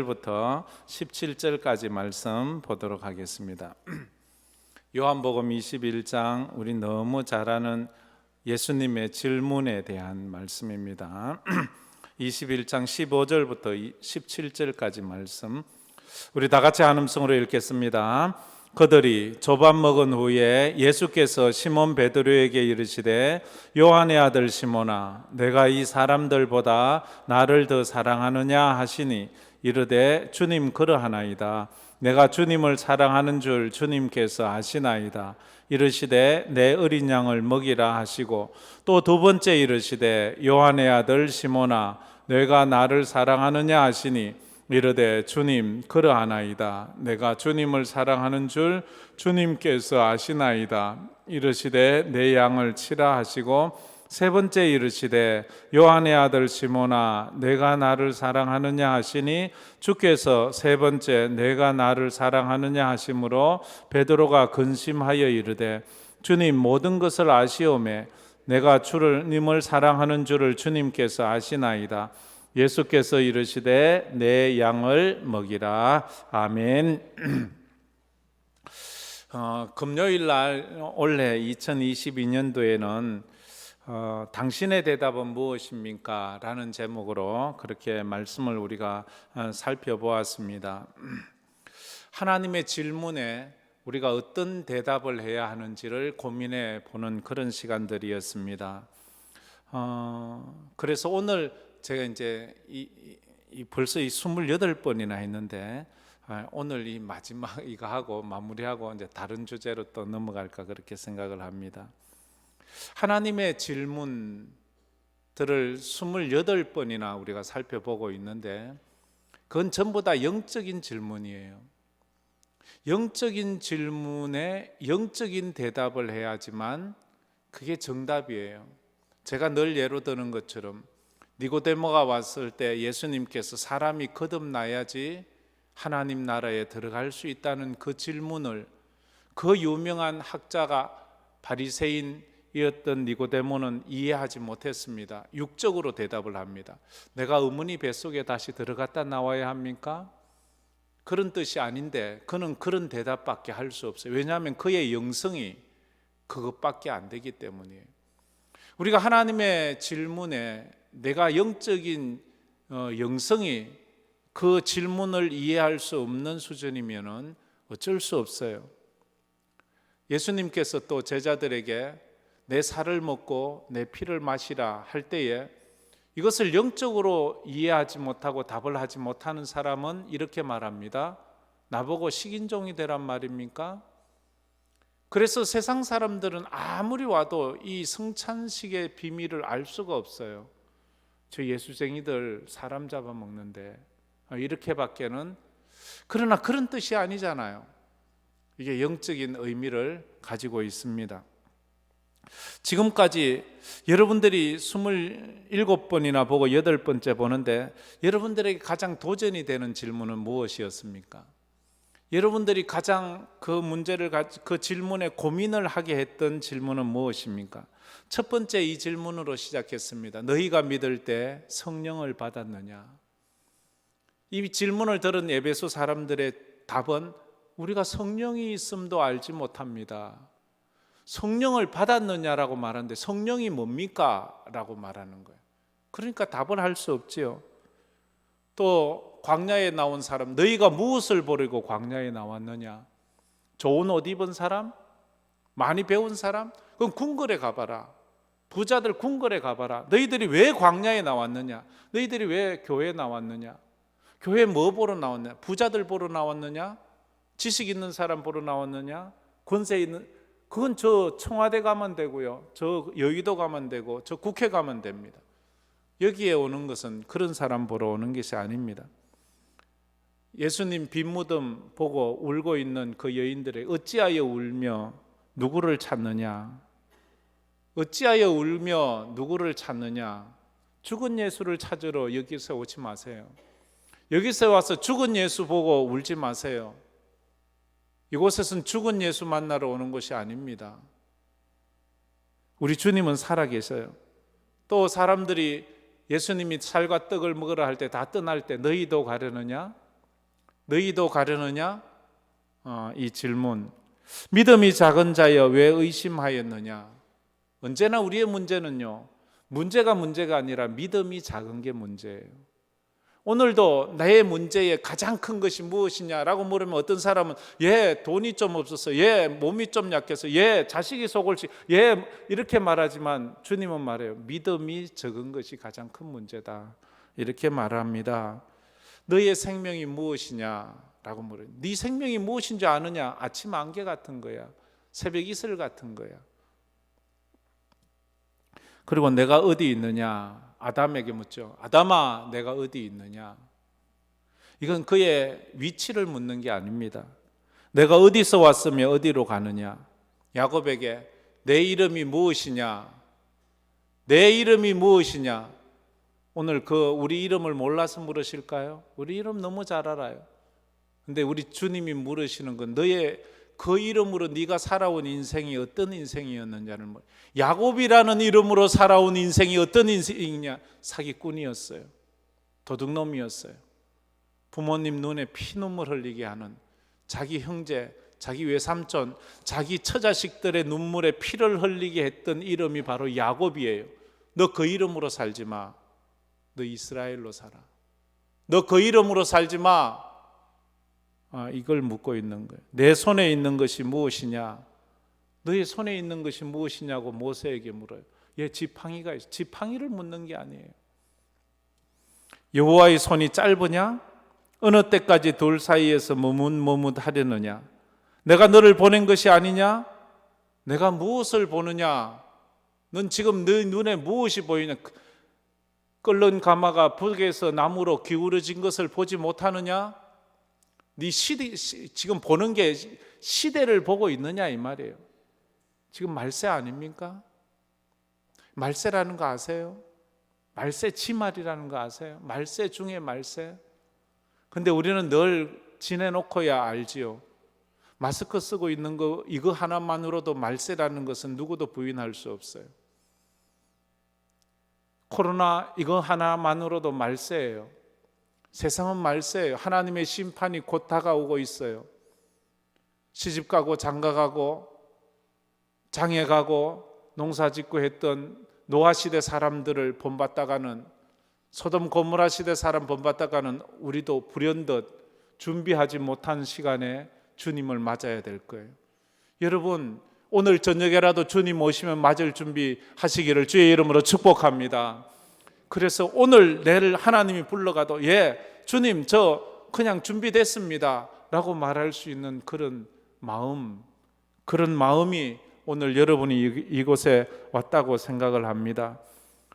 부터 17절까지 말씀 보도록 하겠습니다. 요한복음 21장, 우리 너무 잘 아는 예수님의 질문에 대한 말씀입니다. 21장 15절부터 17절까지 말씀, 우리 다 같이 한 음성으로 읽겠습니다. 그들이 조밥 먹은 후에 예수께서 시몬 베드로에게 이르시되, 요한의 아들 시몬아, 내가 이 사람들보다 나를 더 사랑하느냐 하시니, 이르되 주님 그러하나이다. 내가 주님을 사랑하는 줄 주님께서 아시나이다. 이르시되 내 어린 양을 먹이라 하시고, 또 두 번째 이르시되 요한의 아들 시몬아, 내가 나를 사랑하느냐 하시니, 이르되 주님 그러하나이다. 내가 주님을 사랑하는 줄 주님께서 아시나이다. 이르시되 내 양을 치라 하시고, 세 번째 이르시되 요한의 아들 시몬아, 내가 나를 사랑하느냐 하시니, 주께서 세 번째 내가 나를 사랑하느냐 하심으로 베드로가 근심하여 이르되, 주님 모든 것을 아시오매 내가 주님을 사랑하는 줄을 주님께서 아시나이다. 예수께서 이르시되 내 양을 먹이라. 아멘. 금요일 날 올해 2022년도에는 당신의 대답은 무엇입니까? 라는 제목으로 그렇게 말씀을 우리가 살펴보았습니다. 하나님의 질문에 우리가 어떤 대답을 해야 하는지를 고민해 보는 그런 시간들이었습니다. 그래서 오늘 제가 이제 벌써 28번이나 했는데, 오늘 이 마지막 이거 하고 마무리하고 이제 다른 주제로 또 넘어갈까 그렇게 생각을 합니다. 하나님의 질문들을 28번이나 우리가 살펴보고 있는데, 그건 전부 다 영적인 질문이에요. 영적인 질문에 영적인 대답을 해야지만 그게 정답이에요. 제가 늘 예로 드는 것처럼 니고데모가 왔을 때 예수님께서 사람이 거듭나야지 하나님 나라에 들어갈 수 있다는 그 질문을, 그 유명한 학자가 바리새인이었던 니고데모는 이해하지 못했습니다. 육적으로 대답을 합니다. 내가 어머니 뱃속에 다시 들어갔다 나와야 합니까? 그런 뜻이 아닌데 그는 그런 대답밖에 할 수 없어요. 왜냐하면 그의 영성이 그것밖에 안 되기 때문이에요. 우리가 하나님의 질문에 내가 영적인 영성이 그 질문을 이해할 수 없는 수준이면은 어쩔 수 없어요. 예수님께서 또 제자들에게 내 살을 먹고 내 피를 마시라 할 때에, 이것을 영적으로 이해하지 못하고 답을 하지 못하는 사람은 이렇게 말합니다. 나보고 식인종이 되란 말입니까? 그래서 세상 사람들은 아무리 와도 이 성찬식의 비밀을 알 수가 없어요. 저 예수쟁이들 사람 잡아먹는데 이렇게밖에는. 그러나 그런 뜻이 아니잖아요. 이게 영적인 의미를 가지고 있습니다. 지금까지 여러분들이 27번이나 보고 8번째 보는데, 여러분들에게 가장 도전이 되는 질문은 무엇이었습니까? 여러분들이 가장 그 문제를, 그 질문에 고민을 하게 했던 질문은 무엇입니까? 첫 번째 이 질문으로 시작했습니다. 너희가 믿을 때 성령을 받았느냐? 이 질문을 들은 에베소 사람들의 답은 우리가 성령이 있음도 알지 못합니다. 성령을 받았느냐라고 말하는데 성령이 뭡니까? 라고 말하는 거예요. 그러니까 답을 할 수 없지요. 또 광야에 나온 사람, 너희가 무엇을 보려고 광야에 나왔느냐? 좋은 옷 입은 사람? 많이 배운 사람? 그럼 궁궐에 가봐라. 부자들 궁궐에 가봐라. 너희들이 왜 광야에 나왔느냐? 너희들이 왜 교회에 나왔느냐? 교회 뭐 보러 나왔느냐? 부자들 보러 나왔느냐? 지식 있는 사람 보러 나왔느냐? 권세 있는, 그건 저 청와대 가면 되고요, 저 여의도 가면 되고, 저 국회 가면 됩니다. 여기에 오는 것은 그런 사람 보러 오는 것이 아닙니다. 예수님 빈무덤 보고 울고 있는 그 여인들의 어찌하여 울며 누구를 찾느냐? 어찌하여 울며 누구를 찾느냐? 죽은 예수를 찾으러 여기서 오지 마세요. 여기서 와서 죽은 예수 보고 울지 마세요. 이곳에서는 죽은 예수 만나러 오는 것이 아닙니다. 우리 주님은 살아계셔요. 또 사람들이 예수님이 살과 떡을 먹으라 할 때 다 떠날 때 너희도 가려느냐? 너희도 가려느냐? 이 질문. 믿음이 작은 자여 왜 의심하였느냐? 언제나 우리의 문제는요, 문제가 아니라 믿음이 작은 게 문제예요. 오늘도 나의 문제의 가장 큰 것이 무엇이냐라고 물으면 어떤 사람은 돈이 좀 없어서, 몸이 좀 약해서, 자식이 속을지, 이렇게 말하지만 주님은 말해요. 믿음이 적은 것이 가장 큰 문제다. 이렇게 말합니다. 너의 생명이 무엇이냐라고 물어요. 네 생명이 무엇인지 아느냐? 아침 안개 같은 거야. 새벽 이슬 같은 거야. 그리고 내가 어디 있느냐? 아담에게 묻죠. 아담아, 내가 어디 있느냐? 이건 그의 위치를 묻는 게 아닙니다. 내가 어디서 왔으며 어디로 가느냐? 야곱에게 내 이름이 무엇이냐? 내 이름이 무엇이냐? 오늘 우리 이름을 몰라서 물으실까요? 우리 이름 너무 잘 알아요. 근데 우리 주님이 물으시는 건 너의 그 이름으로 네가 살아온 인생이 어떤 인생이었느냐를 물어요. 야곱이라는 이름으로 살아온 인생이 어떤 인생이냐? 사기꾼이었어요. 도둑놈이었어요. 부모님 눈에 피눈물 흘리게 하는, 자기 형제, 자기 외삼촌, 자기 처자식들의 눈물에 피를 흘리게 했던 이름이 바로 야곱이에요. 너 그 이름으로 살지 마. 너 이스라엘로 살아. 너 그 이름으로 살지 마. 이걸 묻고 있는 거예요. 내 손에 있는 것이 무엇이냐? 너의 손에 있는 것이 무엇이냐고 모세에게 물어요. 지팡이가 있어. 지팡이를 묻는 게 아니에요. 여호와의 손이 짧으냐? 어느 때까지 돌 사이에서 머뭇머뭇하려느냐? 내가 너를 보낸 것이 아니냐? 내가 무엇을 보느냐? 넌 지금 네 눈에 무엇이 보이냐? 끓는 가마가 북에서 나무로 기울어진 것을 보지 못하느냐? 네 지금 보는 게 시대를 보고 있느냐 이 말이에요. 지금 말세 아닙니까? 말세라는 거 아세요? 말세 지말이라는 거 아세요? 말세 중에 말세. 근데 우리는 늘 지내놓고야 알지요. 마스크 쓰고 있는 거 이거 하나만으로도 말세라는 것은 누구도 부인할 수 없어요. 코로나 이거 하나만으로도 말세예요. 세상은 말세예요. 하나님의 심판이 곧 다가오고 있어요. 시집가고 장가가고 장애가고 농사짓고 했던 노아시대 사람들을 본받다가는, 소돔 고모라 시대 사람 본받다가는 우리도 불현듯 준비하지 못한 시간에 주님을 맞아야 될 거예요. 여러분, 오늘 저녁에라도 주님 오시면 맞을 준비하시기를 주의 이름으로 축복합니다. 그래서 오늘 내를 하나님이 불러가도 주님 저 그냥 준비됐습니다 라고 말할 수 있는 그런 마음이 오늘 여러분이 이곳에 왔다고 생각을 합니다.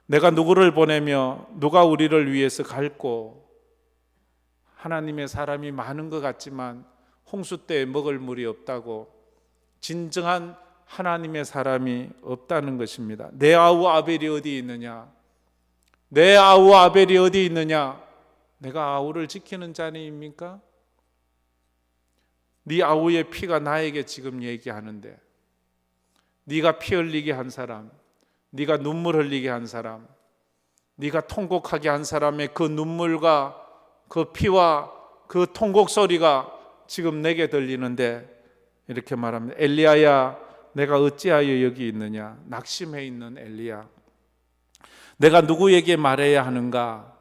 내가 누구를 보내며 누가 우리를 위해서 갈고, 하나님의 사람이 많은 것 같지만 홍수 때에 먹을 물이 없다고, 진정한 하나님의 사람이 없다는 것입니다. 내 아우 아벨이 어디 있느냐? 내 아우 아벨이 어디 있느냐? 내가 아우를 지키는 자니입니까? 네 아우의 피가 나에게 지금 얘기하는데, 네가 피 흘리게 한 사람, 네가 눈물 흘리게 한 사람, 네가 통곡하게 한 사람의 그 눈물과 그 피와 그 통곡 소리가 지금 내게 들리는데, 이렇게 말합니다. 엘리야야, 내가 어찌하여 여기 있느냐? 낙심해 있는 엘리야, 내가 누구에게 말해야 하는가?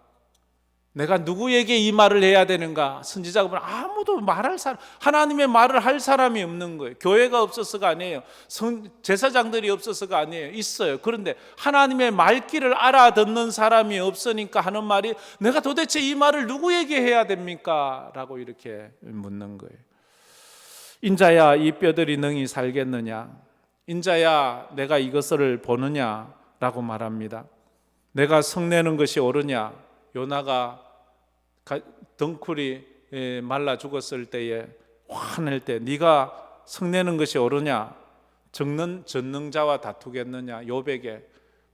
내가 누구에게 이 말을 해야 되는가? 선지자가 보면 아무도 말할 사람, 하나님의 말을 할 사람이 없는 거예요. 교회가 없어서가 아니에요. 제사장들이 없어서가 아니에요. 있어요. 그런데 하나님의 말귀를 알아듣는 사람이 없으니까 하는 말이, 내가 도대체 이 말을 누구에게 해야 됩니까? 라고 이렇게 묻는 거예요. 인자야, 이 뼈들이 능히 살겠느냐? 인자야, 내가 이것을 보느냐? 라고 말합니다. 내가 성내는 것이 옳으냐? 요나가 덩쿨이 말라 죽었을 때에 화낼 때 네가 성내는 것이 옳으냐? 전능자와 다투겠느냐? 욥에게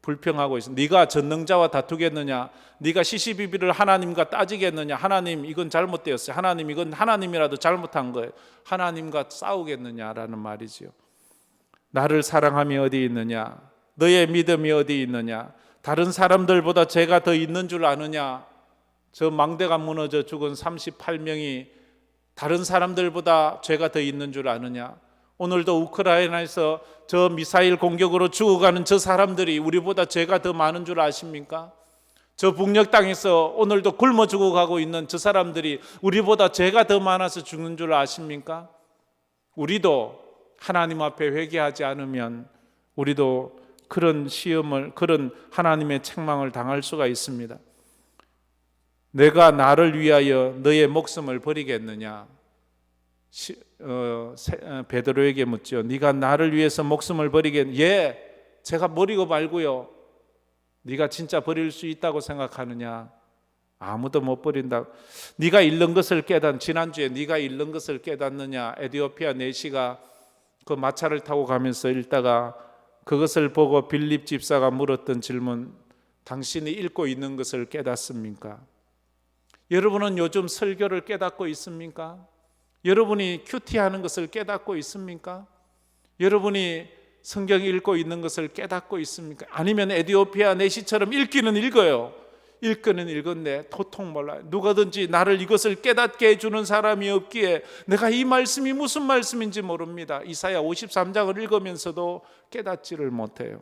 불평하고 있어. 네가 전능자와 다투겠느냐? 네가 시시비비를 하나님과 따지겠느냐? 하나님 이건 잘못되었어요. 하나님 이건 하나님이라도 잘못한 거예요. 하나님과 싸우겠느냐라는 말이지요. 나를 사랑함이 어디 있느냐? 너의 믿음이 어디 있느냐? 다른 사람들보다 죄가 더 있는 줄 아느냐? 저 망대가 무너져 죽은 38명이 다른 사람들보다 죄가 더 있는 줄 아느냐? 오늘도 우크라이나에서 저 미사일 공격으로 죽어가는 저 사람들이 우리보다 죄가 더 많은 줄 아십니까? 저 북녘 땅에서 오늘도 굶어 죽어가고 있는 저 사람들이 우리보다 죄가 더 많아서 죽는 줄 아십니까? 우리도 하나님 앞에 회개하지 않으면 우리도 그런 시험을, 그런 하나님의 책망을 당할 수가 있습니다. 내가 나를 위하여 너의 목숨을 버리겠느냐? 베드로에게 묻죠. 네가 나를 위해서 목숨을 버리겠느냐? 예, 제가 버리고 말고요. 네가 진짜 버릴 수 있다고 생각하느냐? 아무도 못 버린다. 네가 잃는 것을 지난주에 네가 잃는 것을 깨닫느냐? 에티오피아 내시가 그 마차를 타고 가면서 읽다가 그것을 보고 빌립 집사가 물었던 질문, 당신이 읽고 있는 것을 깨닫습니까? 여러분은 요즘 설교를 깨닫고 있습니까? 여러분이 큐티하는 것을 깨닫고 있습니까? 여러분이 성경 읽고 있는 것을 깨닫고 있습니까? 아니면 에티오피아 내시처럼 읽기는 읽어요. 읽기는 읽었는데 도통 몰라요. 누가든지 나를 이것을 깨닫게 해주는 사람이 없기에 내가 이 말씀이 무슨 말씀인지 모릅니다. 이사야 53장을 읽으면서도 깨닫지를 못해요.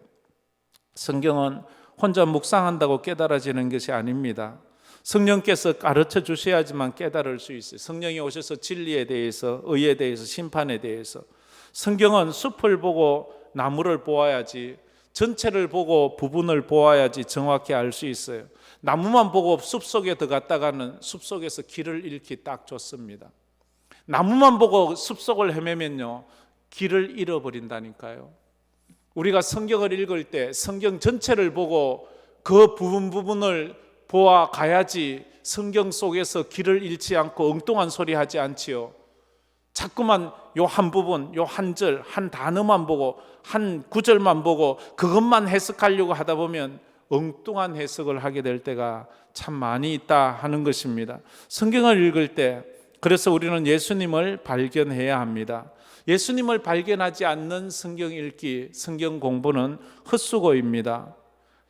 성경은 혼자 묵상한다고 깨달아지는 것이 아닙니다. 성령께서 가르쳐 주셔야지만 깨달을 수 있어요. 성령이 오셔서 진리에 대해서, 의에 대해서, 심판에 대해서. 성경은 숲을 보고 나무를 보아야지, 전체를 보고 부분을 보아야지 정확히 알 수 있어요. 나무만 보고 숲속에 들어갔다가는 숲속에서 길을 잃기 딱 좋습니다. 나무만 보고 숲속을 헤매면요, 길을 잃어버린다니까요. 우리가 성경을 읽을 때 성경 전체를 보고 그 부분을 보아 가야지 성경 속에서 길을 잃지 않고 엉뚱한 소리 하지 않지요. 자꾸만 요 한 부분, 요 한 절, 한 단어만 보고 한 구절만 보고 그것만 해석하려고 하다 보면 엉뚱한 해석을 하게 될 때가 참 많이 있다 하는 것입니다. 성경을 읽을 때 그래서 우리는 예수님을 발견해야 합니다. 예수님을 발견하지 않는 성경 읽기, 성경 공부는 헛수고입니다.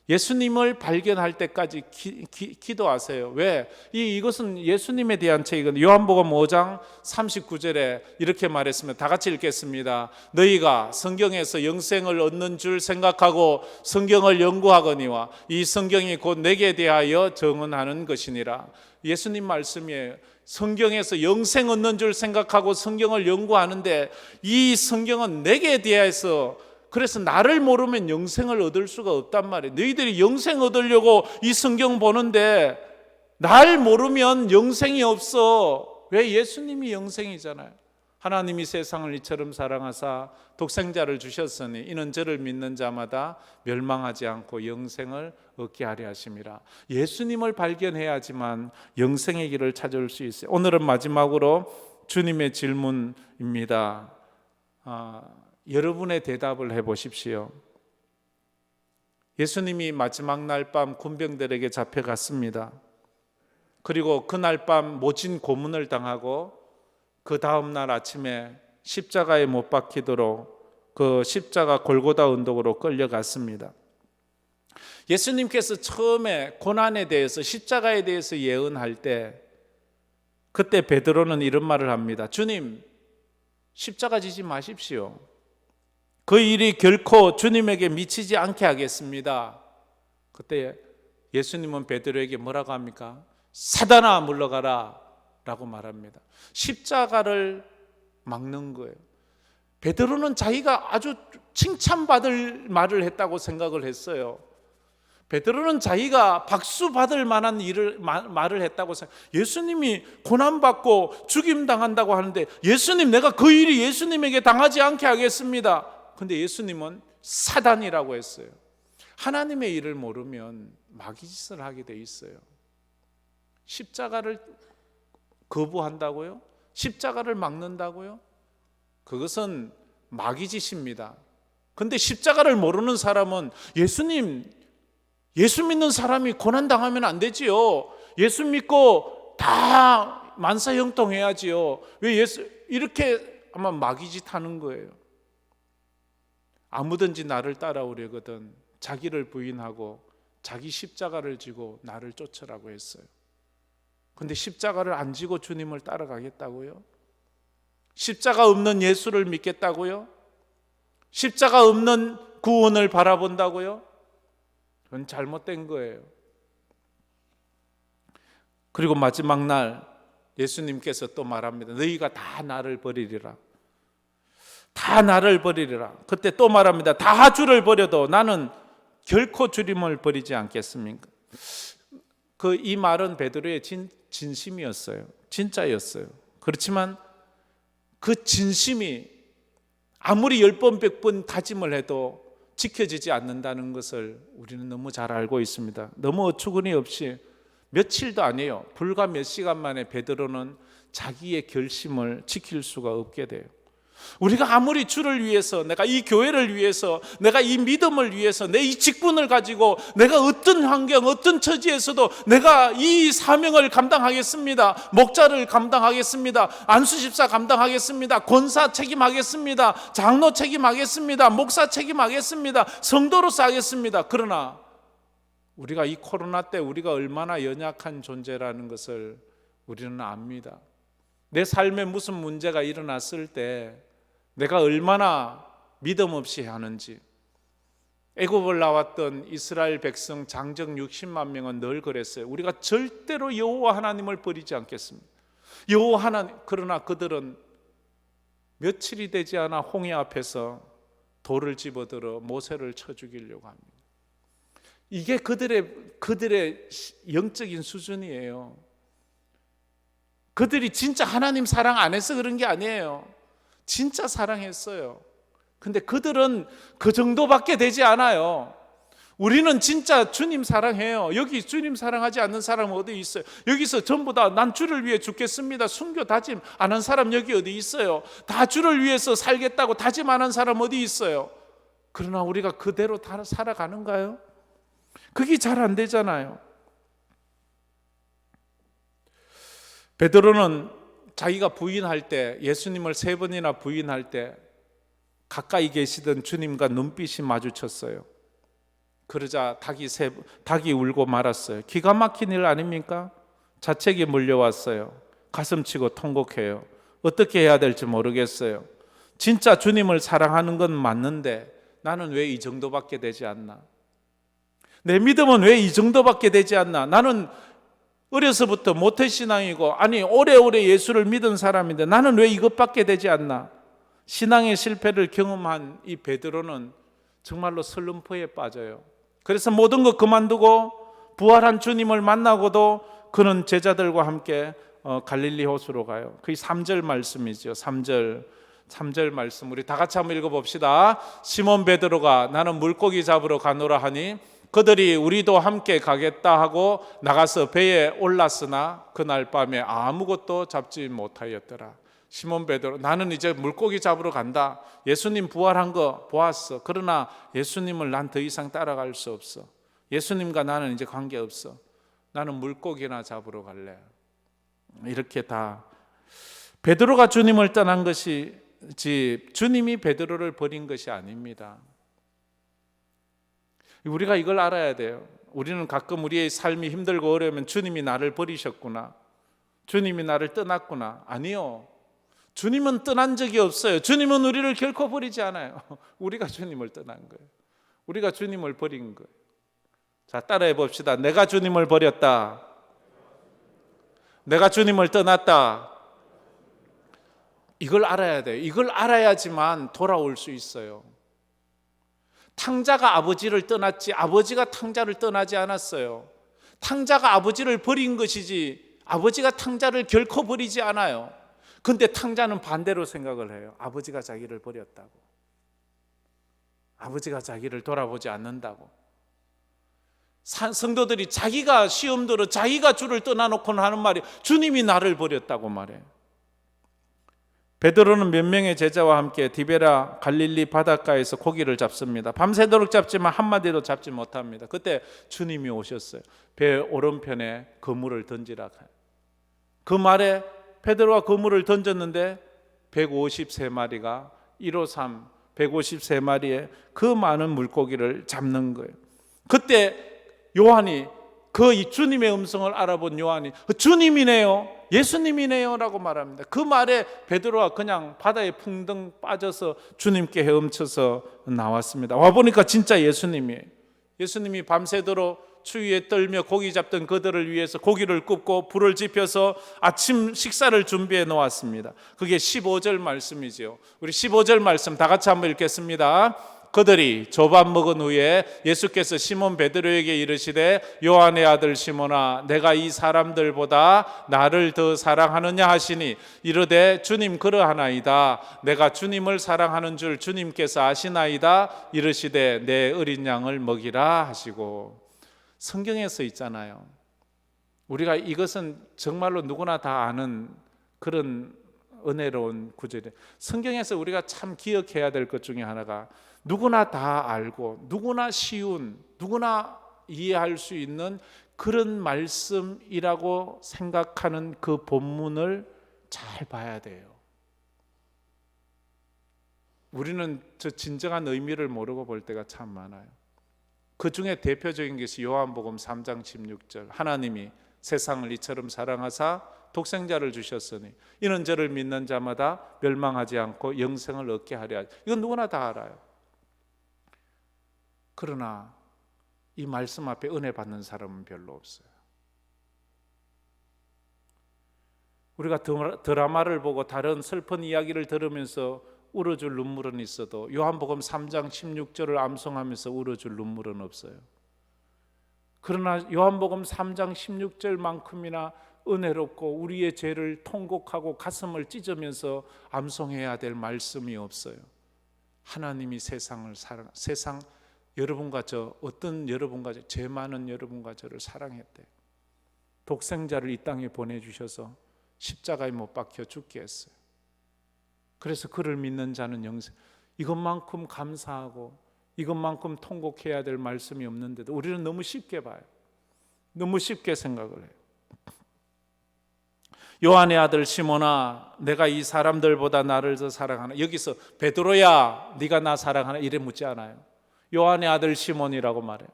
예수님을 발견할 때까지 기도하세요. 왜? 이것은 예수님에 대한 책이거든요. 요한복음 5장 39절에 이렇게 말했습니다. 다 같이 읽겠습니다. 너희가 성경에서 영생을 얻는 줄 생각하고 성경을 연구하거니와 이 성경이 곧 내게 대하여 증언하는 것이니라. 예수님 말씀이에요. 성경에서 영생 얻는 줄 생각하고 성경을 연구하는데 이 성경은 내게 대해서, 그래서 나를 모르면 영생을 얻을 수가 없단 말이에요. 너희들이 영생 얻으려고 이 성경 보는데 날 모르면 영생이 없어. 왜? 예수님이 영생이잖아요. 하나님이 세상을 이처럼 사랑하사 독생자를 주셨으니 이는 저를 믿는 자마다 멸망하지 않고 영생을 얻게 하려 하심이라. 예수님을 발견해야지만 영생의 길을 찾을 수 있어요. 오늘은 마지막으로 주님의 질문입니다. 여러분의 대답을 해보십시오. 예수님이 마지막 날 밤 군병들에게 잡혀갔습니다. 그리고 그날 밤 모진 고문을 당하고 그 다음 날 아침에 십자가에 못 박히도록 그 십자가 골고다 언덕으로 끌려갔습니다. 예수님께서 처음에 고난에 대해서, 십자가에 대해서 예언할 때 그때 베드로는 이런 말을 합니다. 주님, 십자가 지지 마십시오. 그 일이 결코 주님에게 미치지 않게 하겠습니다. 그때 예수님은 베드로에게 뭐라고 합니까? 사단아 물러가라 라고 말합니다. 십자가를 막는 거예요. 베드로는 자기가 아주 칭찬받을 말을 했다고 생각을 했어요. 베드로는 자기가 박수 받을 만한 말을 했다고 생각. 예수님이 고난받고 죽임당한다고 하는데 예수님, 내가 그 일이 예수님에게 당하지 않게 하겠습니다. 근데 예수님은 사단이라고 했어요. 하나님의 일을 모르면 마귀짓을 하게 돼 있어요. 십자가를 거부한다고요? 십자가를 막는다고요? 그것은 마귀짓입니다. 근데 십자가를 모르는 사람은 예수님, 예수 믿는 사람이 고난당하면 안 되지요. 예수 믿고 다 만사형통해야지요. 왜 이렇게 아마 마귀짓 하는 거예요. 아무든지 나를 따라오려거든 자기를 부인하고 자기 십자가를 지고 나를 쫓으라고 했어요. 근데 십자가를 안 지고 주님을 따라가겠다고요? 십자가 없는 예수를 믿겠다고요? 십자가 없는 구원을 바라본다고요? 그건 잘못된 거예요. 그리고 마지막 날 예수님께서 또 말합니다. 너희가 다 나를 버리리라. 다 나를 버리리라. 그때 또 말합니다. 다 주를 버려도 나는 결코 주님을 버리지 않겠습니까? 이 말은 베드로의 진심이었어요. 진짜였어요. 그렇지만 그 진심이 아무리 10번 100번 다짐을 해도 지켜지지 않는다는 것을 우리는 너무 잘 알고 있습니다. 너무 어처구니 없이 며칠도 아니에요. 불과 몇 시간 만에 베드로는 자기의 결심을 지킬 수가 없게 돼요. 우리가 아무리 주를 위해서, 내가 이 교회를 위해서, 내가 이 믿음을 위해서, 내 이 직분을 가지고 내가 어떤 환경, 어떤 처지에서도 내가 이 사명을 감당하겠습니다. 목자를 감당하겠습니다. 안수집사 감당하겠습니다. 권사 책임하겠습니다. 장로 책임하겠습니다. 목사 책임하겠습니다. 성도로서 하겠습니다. 그러나 우리가 이 코로나 때 우리가 얼마나 연약한 존재라는 것을 우리는 압니다. 내 삶에 무슨 문제가 일어났을 때 내가 얼마나 믿음 없이 하는지. 애굽을 나왔던 이스라엘 백성 장정 60만 명은 늘 그랬어요. 우리가 절대로 여호와 하나님을 버리지 않겠습니다. 여호와 하나님. 그러나 그들은 며칠이 되지 않아 홍해 앞에서 돌을 집어들어 모세를 쳐 죽이려고 합니다. 이게 그들의 영적인 수준이에요. 그들이 진짜 하나님 사랑 안 해서 그런 게 아니에요. 진짜 사랑했어요. 근데 그들은 그 정도밖에 되지 않아요. 우리는 진짜 주님 사랑해요. 여기 주님 사랑하지 않는 사람 어디 있어요? 여기서 전부 다 난 주를 위해 죽겠습니다 순교 다짐 안 한 사람 여기 어디 있어요? 다 주를 위해서 살겠다고 다짐 안 한 사람 어디 있어요? 그러나 우리가 그대로 다 살아가는가요? 그게 잘 안 되잖아요. 베드로는 자기가 부인할 때, 예수님을 3번이나 부인할 때 가까이 계시던 주님과 눈빛이 마주쳤어요. 그러자 닭이 울고 말았어요. 기가 막힌 일 아닙니까? 자책이 몰려왔어요. 가슴치고 통곡해요. 어떻게 해야 될지 모르겠어요. 진짜 주님을 사랑하는 건 맞는데 나는 왜 이 정도밖에 되지 않나? 내 믿음은 왜 이 정도밖에 되지 않나? 나는 어려서부터 모태신앙이고 오래오래 예수를 믿은 사람인데 나는 왜 이것밖에 되지 않나? 신앙의 실패를 경험한 이 베드로는 정말로 설lum포에 빠져요. 그래서 모든 것 그만두고 부활한 주님을 만나고도 그는 제자들과 함께 갈릴리 호수로 가요. 그게 3절 말씀이죠. 3절 말씀 우리 다 같이 한번 읽어봅시다. 시몬 베드로가 나는 물고기 잡으러 가노라 하니 그들이 우리도 함께 가겠다 하고 나가서 배에 올랐으나 그날 밤에 아무것도 잡지 못하였더라. 시몬 베드로 나는 이제 물고기 잡으러 간다. 예수님 부활한 거 보았어. 그러나 예수님을 난 더 이상 따라갈 수 없어. 예수님과 나는 이제 관계없어. 나는 물고기나 잡으러 갈래. 이렇게 다 베드로가 주님을 떠난 것이지 주님이 베드로를 버린 것이 아닙니다. 우리가 이걸 알아야 돼요. 우리는 가끔 우리의 삶이 힘들고 어려우면 주님이 나를 버리셨구나, 주님이 나를 떠났구나. 아니요, 주님은 떠난 적이 없어요. 주님은 우리를 결코 버리지 않아요. 우리가 주님을 떠난 거예요. 우리가 주님을 버린 거예요. 자, 따라해 봅시다. 내가 주님을 버렸다. 내가 주님을 떠났다. 이걸 알아야 돼요. 이걸 알아야지만 돌아올 수 있어요. 탕자가 아버지를 떠났지 아버지가 탕자를 떠나지 않았어요. 탕자가 아버지를 버린 것이지 아버지가 탕자를 결코 버리지 않아요. 근데 탕자는 반대로 생각을 해요. 아버지가 자기를 버렸다고, 아버지가 자기를 돌아보지 않는다고. 성도들이 자기가 시험 들어 자기가 주를 떠나놓고 하는 말이 주님이 나를 버렸다고 말해요. 베드로는 몇 명의 제자와 함께 디베라 갈릴리 바닷가에서 고기를 잡습니다. 밤새도록 잡지만 한 마디도 잡지 못합니다. 그때 주님이 오셨어요. 배 오른편에 그물을 던지라. 그 말에 베드로가 그물을 던졌는데 153마리가 153 153마리의 그 많은 물고기를 잡는 거예요. 그때 요한이 그 주님의 음성을 알아본 요한이 주님이네요, 예수님이네요 라고 말합니다. 그 말에 베드로가 그냥 바다에 풍덩 빠져서 주님께 헤엄쳐서 나왔습니다. 와보니까 진짜 예수님이에요. 예수님이 밤새도록 추위에 떨며 고기 잡던 그들을 위해서 고기를 굽고 불을 지펴서 아침 식사를 준비해 놓았습니다. 그게 15절 말씀이죠. 우리 15절 말씀 다 같이 한번 읽겠습니다. 그들이 조밥 먹은 후에 예수께서 시몬 베드로에게 이르시되 요한의 아들 시몬아 내가 이 사람들보다 나를 더 사랑하느냐 하시니 이르되 주님 그러하나이다. 내가 주님을 사랑하는 줄 주님께서 아시나이다. 이르시되 내 어린 양을 먹이라 하시고. 성경에서 있잖아요. 우리가 이것은 정말로 누구나 다 아는 그런 은혜로운 구절이에요. 성경에서 우리가 참 기억해야 될 것 중에 하나가 누구나 다 알고 누구나 쉬운, 누구나 이해할 수 있는 그런 말씀이라고 생각하는 그 본문을 잘 봐야 돼요. 우리는 저 진정한 의미를 모르고 볼 때가 참 많아요. 그 중에 대표적인 것이 요한복음 3장 16절 하나님이 세상을 이처럼 사랑하사 독생자를 주셨으니 이는 저를 믿는 자마다 멸망하지 않고 영생을 얻게 하려 하지. 이건 누구나 다 알아요. 그러나 이 말씀 앞에 은혜 받는 사람은 별로 없어요. 우리가 드라마를 보고 다른 슬픈 이야기를 들으면서 울어줄 눈물은 있어도 요한복음 3장 16절을 암송하면서 울어줄 눈물은 없어요. 그러나 요한복음 3장 16절만큼이나 은혜롭고 우리의 죄를 통곡하고 가슴을 찢으면서 암송해야 될 말씀이 없어요. 하나님이 세상을 세상 여러분과 저 어떤 여러분과 죄 많은 여러분과 저를 사랑했대. 독생자를 이 땅에 보내주셔서 십자가에 못 박혀 죽게 했어요. 그래서 그를 믿는 자는 영생. 이것만큼 감사하고 이것만큼 통곡해야 될 말씀이 없는데도 우리는 너무 쉽게 봐요. 너무 쉽게 생각을 해요. 요한의 아들 시몬아 내가 이 사람들보다 나를 더 사랑하나. 여기서 베드로야 네가 나 사랑하나 이래 묻지 않아요. 요한의 아들 시몬이라고 말해요.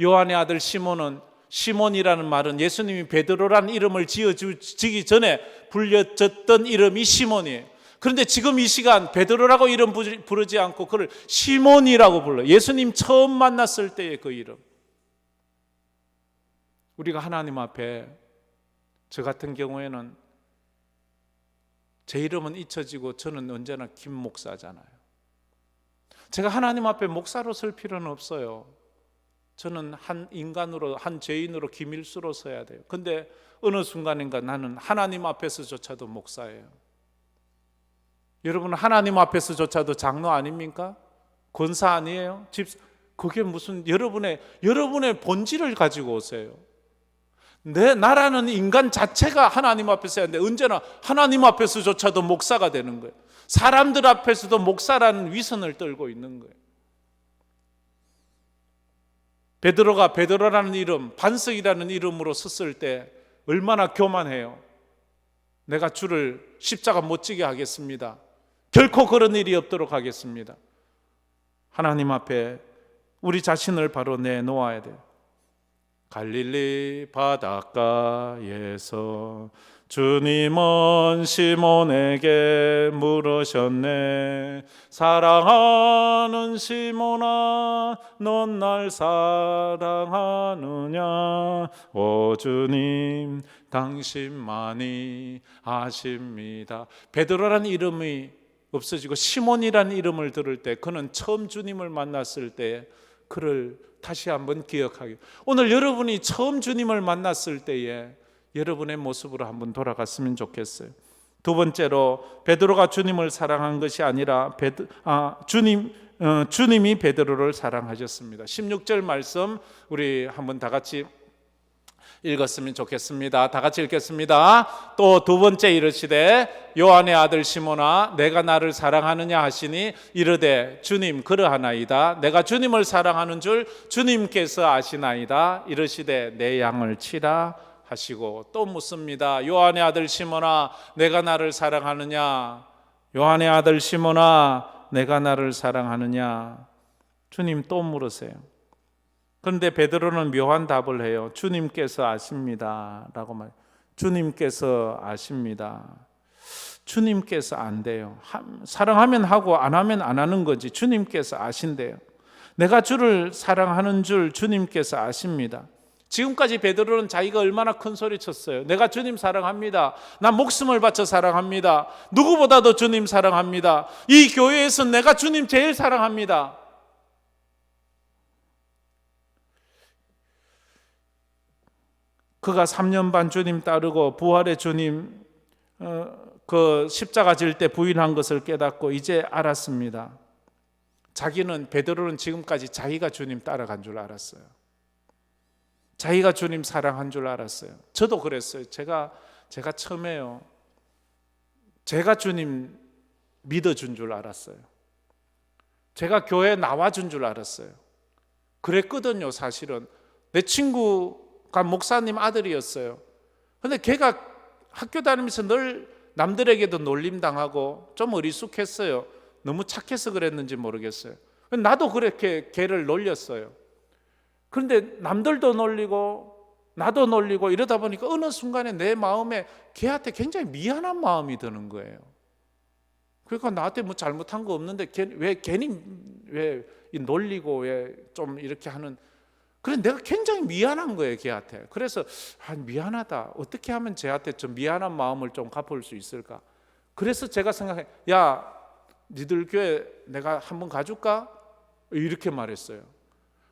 요한의 아들 시몬은 시몬이라는 말은 예수님이 베드로라는 이름을 지기 전에 불려졌던 이름이 시몬이에요. 그런데 지금 이 시간 베드로라고 이름 부르지 않고 그를 시몬이라고 불러요. 예수님 처음 만났을 때의 그 이름. 우리가 하나님 앞에 저 같은 경우에는 제 이름은 잊혀지고 저는 언제나 김 목사잖아요. 제가 하나님 앞에 목사로 설 필요는 없어요. 저는 한 인간으로, 한 죄인으로 김일수로 서야 돼요. 근데 어느 순간인가 나는 하나님 앞에서조차도 목사예요. 여러분 하나님 앞에서조차도 장로 아닙니까? 권사 아니에요? 그게 무슨 여러분의 본질을 가지고 오세요. 나라는 인간 자체가 하나님 앞에서 해야 하는데 언제나 하나님 앞에서조차도 목사가 되는 거예요. 사람들 앞에서도 목사라는 위선을 떨고 있는 거예요. 베드로가 베드로라는 이름, 반석이라는 이름으로 섰을 때 얼마나 교만해요. 내가 주를 십자가 못 지게 하겠습니다. 결코 그런 일이 없도록 하겠습니다. 하나님 앞에 우리 자신을 바로 내놓아야 돼요. 갈릴리 바닷가에서 주님은 시몬에게 물으셨네. 사랑하는 시몬아 넌 날 사랑하느냐. 오 주님 당신만이 아십니다. 베드로라는 이름이 없어지고 시몬이라는 이름을 들을 때 그는 처음 주님을 만났을 때 그를 다시 한번 기억하게. 오늘 여러분이 처음 주님을 만났을 때에 여러분의 모습으로 한번 돌아갔으면 좋겠어요. 두 번째로 베드로가 주님을 사랑한 것이 아니라 주님이 베드로를 사랑하셨습니다. 16절 말씀 우리 한번 다 같이 읽었으면 좋겠습니다. 다 같이 읽겠습니다. 또 두 번째 이르시되 요한의 아들 시몬아 내가 나를 사랑하느냐 하시니 이르되 주님 그러하나이다. 내가 주님을 사랑하는 줄 주님께서 아시나이다. 이르시되 내 양을 치라 하시고 또 묻습니다. 요한의 아들 시몬아 내가 나를 사랑하느냐. 요한의 아들 시몬아 내가 나를 사랑하느냐. 주님 또 물으세요. 그런데 베드로는 묘한 답을 해요. 주님께서 아십니다 라고 말해요. 주님께서 아십니다. 주님께서 안 돼요. 사랑하면 하고 안 하면 안 하는 거지. 주님께서 아신대요. 내가 주를 사랑하는 줄 주님께서 아십니다. 지금까지 베드로는 자기가 얼마나 큰 소리 쳤어요. 내가 주님 사랑합니다. 난 목숨을 바쳐 사랑합니다. 누구보다도 주님 사랑합니다. 이 교회에서 내가 주님 제일 사랑합니다. 그가 3년 반 주님 따르고 부활의 주님 그 십자가 질 때 부인한 것을 깨닫고 이제 알았습니다. 자기는 베드로는 지금까지 자기가 주님 따라간 줄 알았어요. 자기가 주님 사랑한 줄 알았어요. 저도 그랬어요. 제가 처음에요. 제가 주님 믿어준 줄 알았어요. 제가 교회에 나와준 줄 알았어요. 그랬거든요. 사실은 내 친구가 목사님 아들이었어요. 근데 걔가 학교 다니면서 늘 남들에게도 놀림당하고 좀 어리숙했어요. 너무 착해서 그랬는지 모르겠어요. 나도 그렇게 걔를 놀렸어요. 그런데 남들도 놀리고 나도 놀리고 이러다 보니까 어느 순간에 내 마음에 걔한테 굉장히 미안한 마음이 드는 거예요. 그러니까 나한테 뭐 잘못한 거 없는데 왜 괜히 왜 놀리고 왜 좀 이렇게 하는, 그래 내가 굉장히 미안한 거예요 걔한테. 그래서 미안하다, 어떻게 하면 쟤한테 좀 미안한 마음을 좀 갚을 수 있을까. 그래서 제가 생각해, 야 니들 교회 내가 한번 가줄까? 이렇게 말했어요.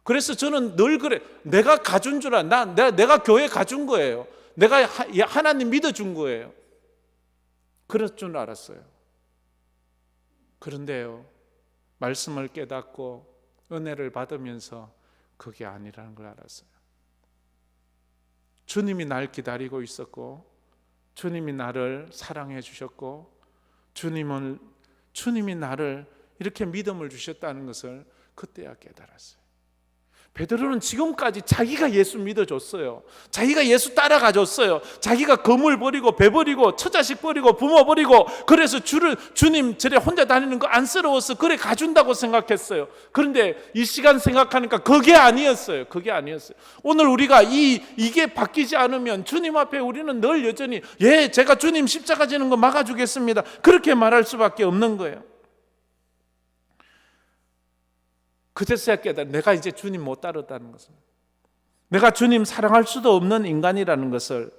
그래서 저는 늘 그래, 내가 가준 줄 알아. 내가 교회 가준 거예요. 내가 하나님 믿어준 거예요. 그럴 줄 알았어요. 그런데요, 말씀을 깨닫고 은혜를 받으면서 그게 아니라는 걸 알았어요. 주님이 날 기다리고 있었고 주님이 나를 사랑해 주셨고 주님이 나를 이렇게 믿음을 주셨다는 것을 그때야 깨달았어요. 베드로는 지금까지 자기가 예수 믿어줬어요. 자기가 예수 따라가줬어요. 자기가 거물 버리고 배 버리고 처자식 버리고 부모 버리고 그래서 주님 절에 혼자 다니는 거 안쓰러워서 그래 가준다고 생각했어요. 그런데 이 시간 생각하니까 그게 아니었어요. 그게 아니었어요. 오늘 우리가 이게 바뀌지 않으면 주님 앞에 우리는 늘 여전히 제가 주님 십자가 지는 거 막아주겠습니다, 그렇게 말할 수밖에 없는 거예요. 그제서야 깨달아, 내가 이제 주님 못 따르다는 것을, 내가 주님 사랑할 수도 없는 인간이라는 것을,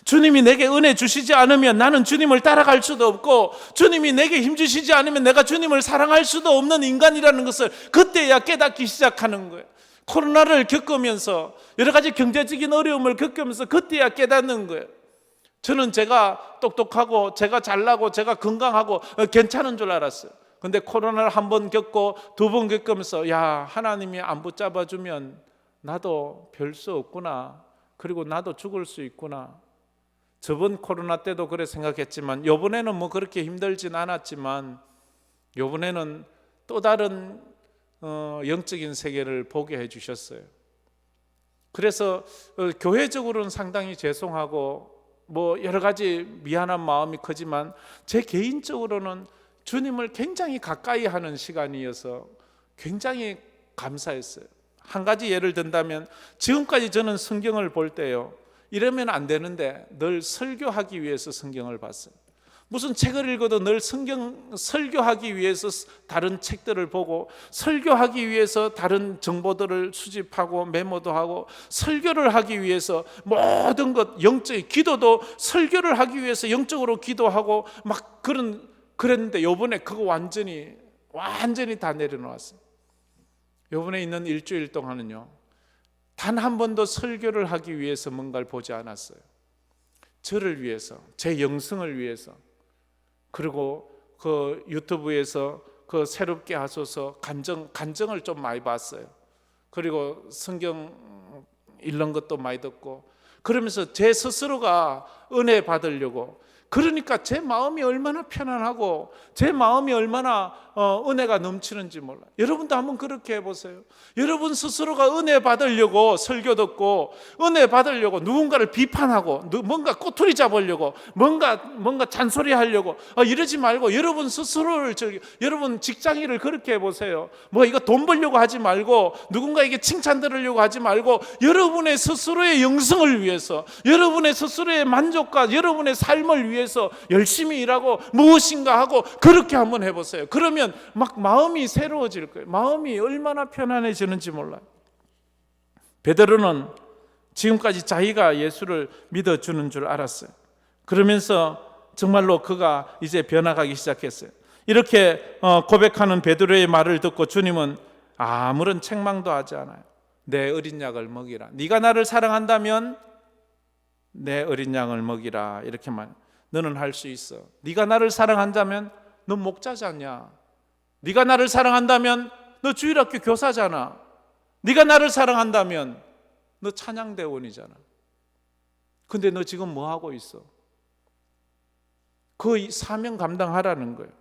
주님이 내게 은혜 주시지 않으면 나는 주님을 따라갈 수도 없고 주님이 내게 힘 주시지 않으면 내가 주님을 사랑할 수도 없는 인간이라는 것을 그때야 깨닫기 시작하는 거예요. 코로나를 겪으면서 여러 가지 경제적인 어려움을 겪으면서 그때야 깨닫는 거예요. 저는 제가 똑똑하고 제가 잘나고 제가 건강하고 괜찮은 줄 알았어요. 근데 코로나를 한 번 겪고 두 번 겪으면서 하나님이 안 붙잡아주면 나도 별 수 없구나, 그리고 나도 죽을 수 있구나. 저번 코로나 때도 그래 생각했지만 이번에는 뭐 그렇게 힘들진 않았지만 이번에는 또 다른 영적인 세계를 보게 해주셨어요. 그래서 교회적으로는 상당히 죄송하고 뭐 여러 가지 미안한 마음이 크지만 제 개인적으로는 주님을 굉장히 가까이 하는 시간이어서 굉장히 감사했어요. 한 가지 예를 든다면 지금까지 저는 성경을 볼 때요, 이러면 안 되는데 늘 설교하기 위해서 성경을 봤어요. 무슨 책을 읽어도 늘 설교하기 위해서 다른 책들을 보고 설교하기 위해서 다른 정보들을 수집하고 메모도 하고 설교를 하기 위해서 모든 것 영적 기도도 설교를 하기 위해서 영적으로 기도하고 막 그랬는데 요번에 그거 완전히 다 내려놓았어요. 요번에 있는 일주일 동안은요, 단 한 번도 설교를 하기 위해서 뭔가를 보지 않았어요. 저를 위해서, 제 영성을 위해서, 그리고 그 유튜브에서 그 새롭게 하소서 간증을 좀 많이 봤어요. 그리고 성경 읽는 것도 많이 듣고 그러면서 제 스스로가 은혜 받으려고, 그러니까 제 마음이 얼마나 편안하고 제 마음이 얼마나 은혜가 넘치는지 몰라요. 여러분도 한번 그렇게 해보세요. 여러분 스스로가 은혜 받으려고 설교 듣고 은혜 받으려고 누군가를 비판하고 뭔가 꼬투리 잡으려고 뭔가 잔소리하려고 이러지 말고 여러분 스스로를 여러분 직장인을 그렇게 해보세요. 뭐 이거 돈 벌려고 하지 말고 누군가에게 칭찬 들으려고 하지 말고 여러분의 스스로의 영성을 위해서 여러분의 스스로의 만족과 여러분의 삶을 위해서 열심히 일하고 무엇인가 하고 그렇게 한번 해보세요. 그러면 막 마음이 새로워질 거예요. 마음이 얼마나 편안해지는지 몰라요. 베드로는 지금까지 자기가 예수를 믿어주는 줄 알았어요. 그러면서 정말로 그가 이제 변화가기 시작했어요. 이렇게 고백하는 베드로의 말을 듣고 주님은 아무런 책망도 하지 않아요. 내 어린 양을 먹이라. 네가 나를 사랑한다면 내 어린 양을 먹이라. 이렇게 말. 너는 할 수 있어. 네가 나를 사랑한다면 너 목자잖냐. 네가 나를 사랑한다면 너 주일학교 교사잖아. 네가 나를 사랑한다면 너 찬양대원이잖아. 근데 너 지금 뭐 하고 있어? 그 사명 감당하라는 거예요.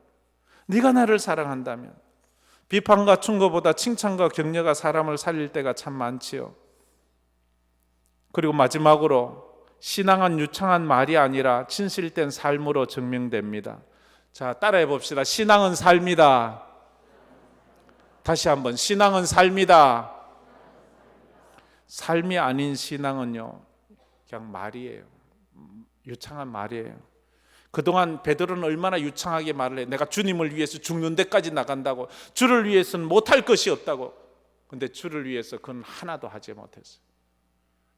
네가 나를 사랑한다면. 비판과 충고보다 칭찬과 격려가 사람을 살릴 때가 참 많지요. 그리고 마지막으로 신앙은 유창한 말이 아니라 진실된 삶으로 증명됩니다. 자, 따라해 봅시다. 신앙은 삶이다. 다시 한번, 신앙은 삶이다. 삶이 아닌 신앙은요, 그냥 말이에요. 유창한 말이에요. 그동안 베드로는 얼마나 유창하게 말을 해. 내가 주님을 위해서 죽는 데까지 나간다고. 주를 위해서는 못할 것이 없다고. 근데 주를 위해서 그건 하나도 하지 못했어요.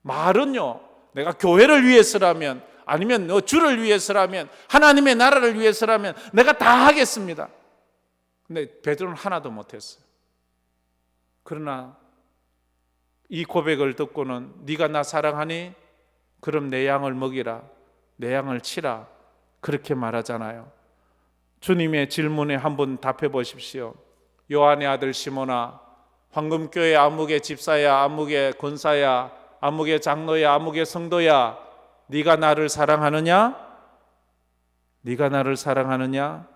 말은요, 내가 교회를 위해서라면, 아니면 주를 위해서라면, 하나님의 나라를 위해서라면 내가 다 하겠습니다. 근데 베드로는 하나도 못했어요. 그러나 이 고백을 듣고는 네가 나 사랑하니? 그럼 내 양을 먹이라. 내 양을 치라. 그렇게 말하잖아요. 주님의 질문에 한번 답해 보십시오. 요한의 아들 시몬아, 황금교회 아무개 집사야, 아무개 권사야, 아무개 장로야, 아무개 성도야, 네가 나를 사랑하느냐? 네가 나를 사랑하느냐?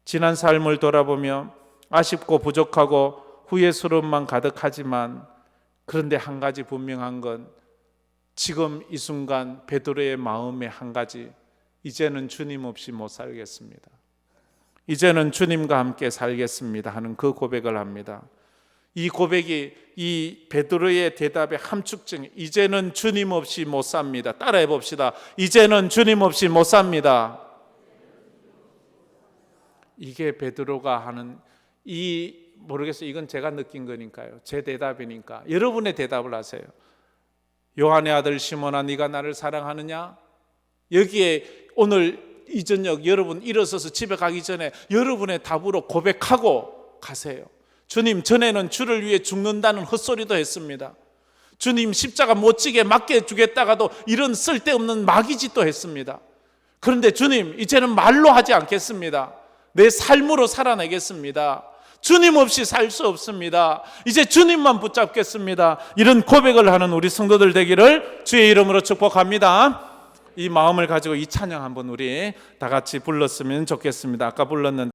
지난 삶을 돌아보며 아쉽고 부족하고 후회스러움만 가득하지만, 그런데 한 가지 분명한 건 지금 이 순간 베드로의 마음에 한 가지, 이제는 주님 없이 못 살겠습니다. 이제는 주님과 함께 살겠습니다 하는 그 고백을 합니다. 이 고백이 이 베드로의 대답의 함축증, 이제는 주님 없이 못 삽니다. 따라해 봅시다. 이제는 주님 없이 못 삽니다. 이게 베드로가 하는 모르겠어요. 이건 제가 느낀 거니까요. 제 대답이니까 여러분의 대답을 하세요. 요한의 아들 시몬아, 네가 나를 사랑하느냐? 여기에 오늘 이 저녁 여러분 일어서서 집에 가기 전에 여러분의 답으로 고백하고 가세요. 주님, 전에는 주를 위해 죽는다는 헛소리도 했습니다. 주님, 십자가 못 지게 맞게 주겠다가도 이런 쓸데없는 마귀짓도 했습니다. 그런데 주님, 이제는 말로 하지 않겠습니다. 내 삶으로 살아내겠습니다. 주님 없이 살 수 없습니다. 이제 주님만 붙잡겠습니다. 이런 고백을 하는 우리 성도들 되기를 주의 이름으로 축복합니다. 이 마음을 가지고 이 찬양 한번 우리 다 같이 불렀으면 좋겠습니다. 아까 불렀는데